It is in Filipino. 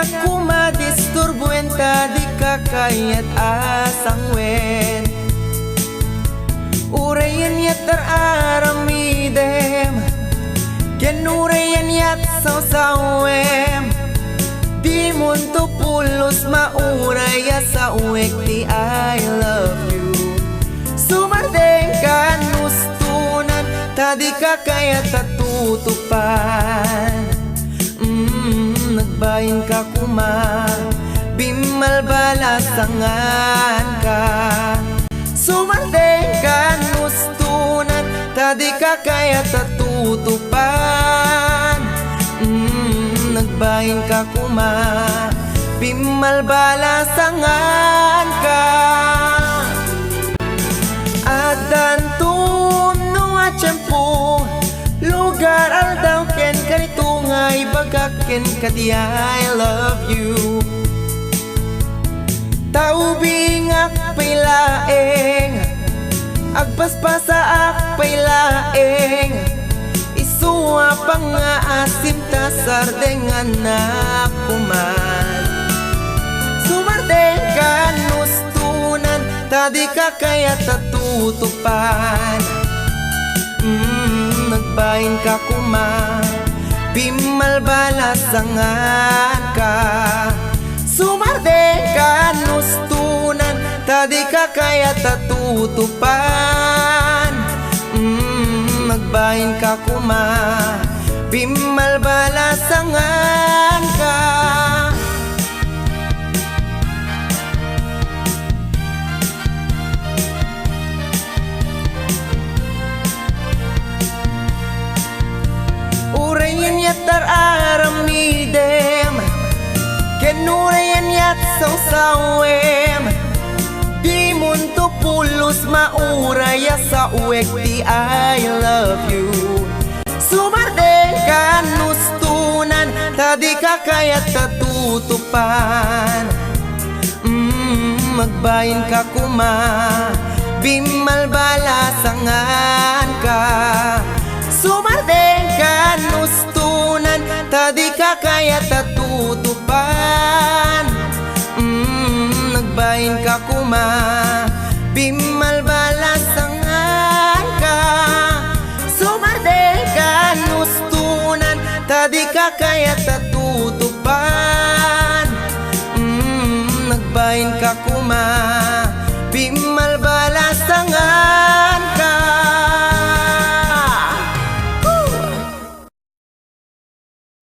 ka kumadisturbuin, tadi ka kayat asang wen. Urayan yat aramidem, ken urayan yat sawsawem. Di munto pulos mauraya sa uwek ti I love you. Sumardeng ka nustunan, tadi ka kayat tatutupan. Nagbayin ka kuma, bimal balasangan ka. Sumardeng ka nustunan, tadi ka kayat tatutupan. Nagbayin ka kuma, bimal balasangan ka. Adan tuno at tiyempo, lugar aldaw ken kanito ngay bagaken kadi I love you. Taubing akpay laeng, agpaspasa akpay laeng. Isuwa pa nga asim ta sardengan na kuman. Sumardeng ka nustunan, tadi ka kaya tatutupan. Nagbayin ka kuma, bimal balasangan ka. Sumardeng ka nustunan, tadi ka kaya tatutupan. Magbayin ka kuma, bimal balasangan ka. Urayan yat aramidem, ken urayan yat sawsawem. Di munto pulos mauraya sa uwek ti I love you. Sumardeng ka nustunan, tadi ka kayat tatutupan. Magbayin ka kuma, bimal balasangan ka. Sumardeng ka nustunan, tadi ka kayat tatutupan. Nagbayin ka kuma, bimal balasangan ka. Sumardeng ka nustunan, tadi ka kayat tatutupan. Nagbayin ka kuma, bimal balasangan